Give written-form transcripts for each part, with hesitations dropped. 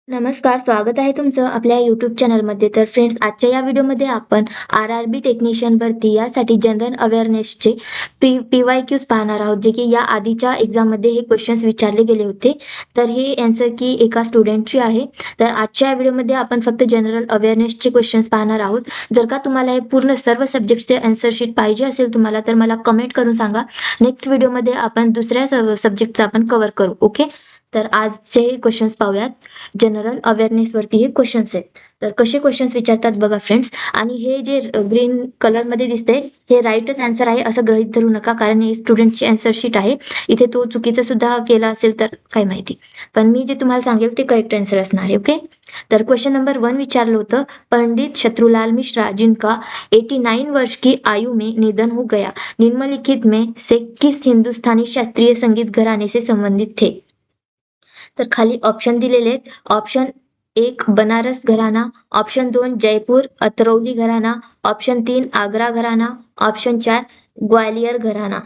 नमस्कार, स्वागत आहे तुमचं आपल्या यूट्यूब चॅनलमध्ये. तर फ्रेंड्स, आजच्या या व्हिडिओमध्ये आपण आर-आर-बी टेक्निशियन भरती यासाठी जनरल अवेअरनेसचे पी-वाय-क्यूज पाहणार आहोत, जे की या आधीच्या एक्झाममध्ये हे क्वेश्चन्स विचारले गेले होते. तर हे आन्सर की एका स्टुडंटची आहे. तर आजच्या या व्हिडिओमध्ये आपण फक्त जनरल अवेअरनेसचे क्वेश्चन्स पाहणार आहोत. जर का तुम्हाला हे पूर्ण सर्व सब्जेक्टचे आन्सर शीट पाहिजे असेल तुम्हाला, तर मला कमेंट करून सांगा. नेक्स्ट व्हिडिओमध्ये आपण दुसऱ्या सब्जेक्टचा आपण कव्हर करू. ओके. तर आजचे क्वेश्चन्स पाहूयात. जनरल अवेअरनेस वरती हे क्वेश्चन्स आहेत. तर कसे क्वेश्चन्स विचारतात बघा फ्रेंड्स. आणि हे जे ग्रीन कलर मध्ये दिसतंय हे राईटच आन्सर आहे असं गृहीत धरू नका, कारण हे स्टुडंटची आन्सर शीट आहे. इथे तो चुकीचं सुद्धा केला असेल तर काय माहिती, पण मी जे तुम्हाला सांगेल ते करेक्ट आन्सर असणार आहे. ओके. तर क्वेश्चन नंबर 1 विचारलं होतं, पंडित शत्रुलाल मिश्रा जिनका 89 वर्ष की आयु में निधन हो गया, निम्नलिखित में से किस हिंदुस्तानी शास्त्रीय संगीत घराने से संबंधित थे. तर खाली ऑप्शन दिलेले आहेत. Option 1 Banaras gharana, option 2 Jaipur Atrauli gharana, option 3 Agra gharana, option 4 Gwalior gharana.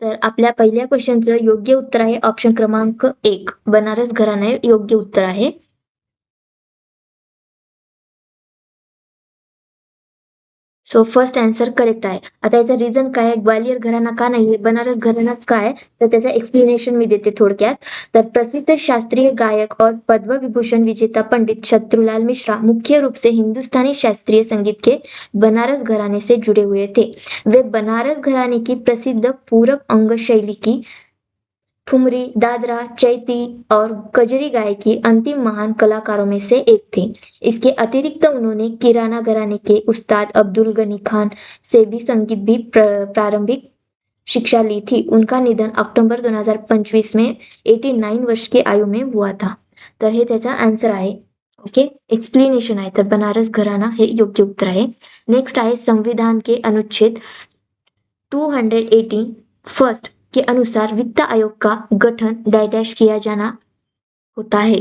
तर आपल्या पहिल्या क्वेश्चनचं योग्य उत्तर आहे ऑप्शन क्रमांक 1 बनारस घराणा हे योग्य उत्तर आहे. सो फर्स्ट आन्सर करेक्ट आहे. आता याचं रिझन काय आहे, ग्वालियर घराणा का नाही, बनारस घराणाच का आहे, तर त्याचं एक्सप्लेनेशन मी देते थोडक्यात. तर प्रसिद्ध शास्त्रीय गायक और पद्म विभूषण विजेता पंडित शत्रुलाल मिश्रा मुख्य रूप से हिंदुस्तानी शास्त्रीय संगीत के बनारस घराने से जुड़े हुए थे. वे बनारस घराने की प्रसिद्ध पूरब अंग शैली की ठुमरी, दादरा, चैती और कजरी गायकी अंतिम महान कलाकारों में से एक थे. इसके अतिरिक्त उन्होंने किराना घराने के उस्ताद अब्दुल गनी खान से भी संगीत भी प्रारंभिक शिक्षा ली थी. उनका निधन अक्टोबर 2025 में 89 वर्ष की आयु में हुआ था. तर हे त्याचा आन्सर आहे. ओके. एक्सप्लेनेशन आहे तर बनारस घराणा हे योग्य उत्तर आहे. नेक्स्ट आहे संविधान के अनुच्छेद 280 फर्स्ट के अनुसार वित्त आयोग का गठन डैश किया जाना होता है.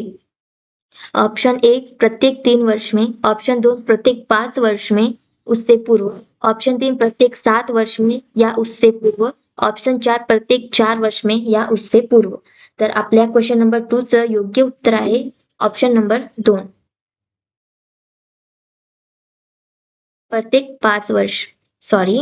ऑप्शन 1 प्रत्येक 3 वर्ष में, ऑप्शन 2 प्रत्येक 5 वर्ष में उससे पूर्व, ऑप्शन 3 प्रत्येक 7 वर्ष में या उससे पूर्व, ऑप्शन 4 प्रत्येक 4 वर्ष में या उससे पूर्व. तर आपल्या क्वेश्चन नंबर 2 चं योग्य उत्तर आहे ऑप्शन नंबर 2 प्रत्येक 5 वर्ष. Sorry.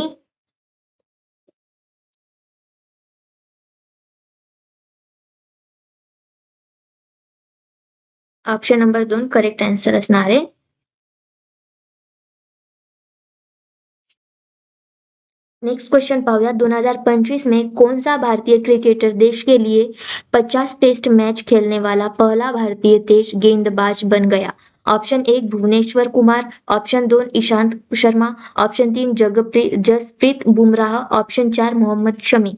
Option number 2 correct answer असणार आहे. नेक्स्ट क्वेश्चन पाहूया. 2025 में कौन सा भारतीय क्रिकेटर देश के लिए 50 टेस्ट मैच खेलने वाला पहला भारतीय तेज गेंदबाज बन गया. Option 1 Bhuvneshwar Kumar, option 2 Ishant Sharma, option 3 Jasprit Bumrah, option 4 Mohammed Shami.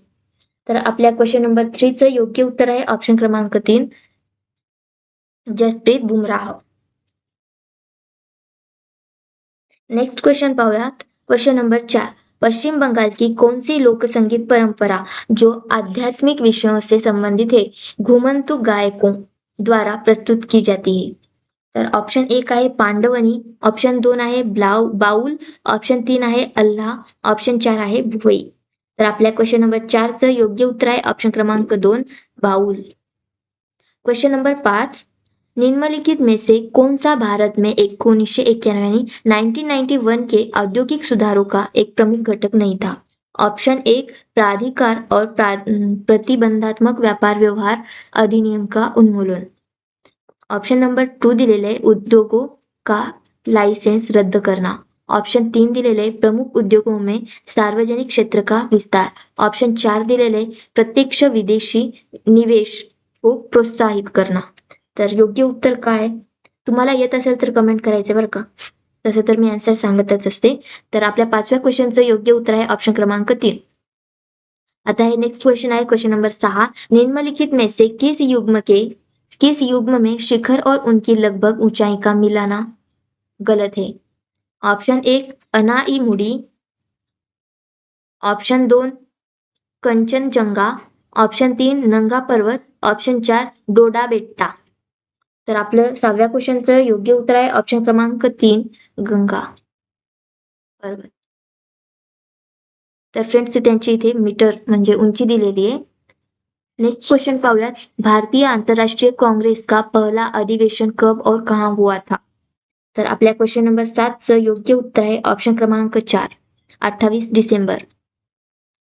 तर आपल्या क्वेश्चन नंबर 3 चं योग्य उत्तर आहे ऑप्शन क्रमांक 3 जसप्रीत बुमराह. नेक्स्ट क्वेश्चन पाहूयात. Question number 4. पश्चिम बंगाल की कौन सी लोक संगीत परंपरा जो आध्यात्मिक विषयों से संबंधित है घुमंतु गायकों द्वारा प्रस्तुत की जाती है. तर ऑप्शन 1 आहे पांडवनी, ऑप्शन 2 आहे बाउल, ऑप्शन 3 आहे अल्लाह, ऑप्शन 4 आहे भुवई. तर आपल्या क्वेश्चन नंबर 4 चं योग्य उत्तर आहे ऑप्शन क्रमांक 2 बाउल. Question number 5. निम्नलिखित में से कौन सा भारत में 1991 यानी 1991 के औद्योगिक सुधारों का एक प्रमुख घटक नहीं था. ऑप्शन 1 प्राधिकार और प्रतिबंधात्मक व्यापार व्यवहार अधिनियम का उन्मूलन, ऑप्शन नंबर 2 दिलेले आहे उद्योगों का लाइसेंस रद्द करना, ऑप्शन 3 दिलेले आहे प्रमुख उद्योगों में सार्वजनिक क्षेत्र का विस्तार, ऑप्शन 4 दिलेले आहे प्रत्यक्ष विदेशी निवेश को प्रोत्साहित करना. तर योग्य उत्तर काय? तुम्हाला येत असेल तर कमेंट करायचे बरं का. तसं तर मी आन्सर सांगतच असते. तर आपल्या 5व्या क्वेश्चनचं योग्य उत्तर आहे ऑप्शन क्रमांक 3. आता हे नेक्स्ट क्वेश्चन आहे क्वेश्चन नंबर 6. निम्नलिखित में से किस युग्म में शिखर और उनकी लगभग ऊंचाई का मिलाना गलत है. Option 1 Anaimudi, option 2 Kanchenjunga, option 3 नंगा पर्वत, ऑप्शन 4 डोडा बेट्टा. तर आपलं 6व्या क्वेश्चनचं योग्य उत्तर आहे ऑप्शन क्रमांक 3 गंगा पर्वत. तर फ्रेंड्स त्यांची इथे मीटर म्हणजे उंची दिलेली आहे. नेक्स्ट क्वेश्चन पाहूयात, भारतीय अंतर्राष्ट्रीय कांग्रेस का पहला अधिवेशन कब और कहाँ हुआ था? तर आपल्या क्वेश्चन नंबर 7चं योग्य उत्तर आहे ऑप्शन क्रमांक 4, 28 December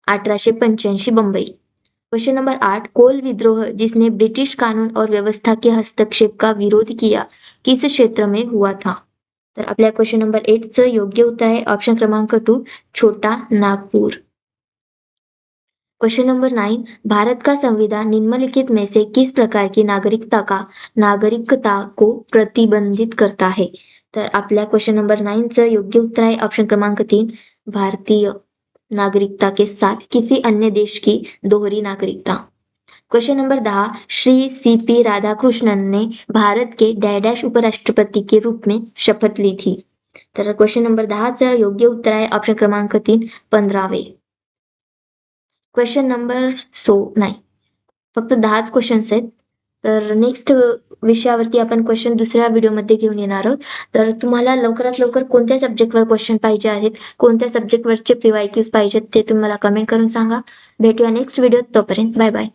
1885 Bambai. Question number 8, Kol विद्रोह जिसने ब्रिटिश कानून और व्यवस्था के हस्तक्षेप का विरोध किया किस क्षेत्र में हुआ था? तर आपल्या क्वेश्चन नंबर 8चं योग्य उत्तर आहे ऑप्शन क्रमांक 2, छोटा नागपूर. क्वेश्चन नंबर 9, भारत का संविधान निम्नलिखित में से किस प्रकार की नागरिकता को प्रतिबंधित करता है? तर आपल्या क्वेश्चन नंबर 9चं योग्य उत्तर आहे ऑप्शन क्रमांक 3, भारतीय नागरिकता के साथ किसी अन्य देश की दोहरी नागरिकता. Question number 10, Shri CP Radhakrishnan ने भारत के डैश उपराष्ट्रपति के रूप में शपथ ली थी. तर क्वेश्चन नंबर 10चं योग्य उत्तर आहे ऑप्शन क्रमांक 3, 15वे. क्वेश्चन नंबर नाही, फक्त 10च क्वेश्चन्स आहेत. तर नेक्स्ट विषयावरती आपण क्वेश्चन दुसऱ्या व्हिडिओमध्ये घेऊन येणार आहोत. तर तुम्हाला लवकरात लवकर कोणत्या सब्जेक्टवर क्वेश्चन पाहिजे आहेत, कोणत्या सब्जेक्टवरचे PYQs पाहिजेत ते तुम्ही मला कमेंट करून सांगा. भेटूया नेक्स्ट व्हिडिओत. तोपर्यंत बाय बाय.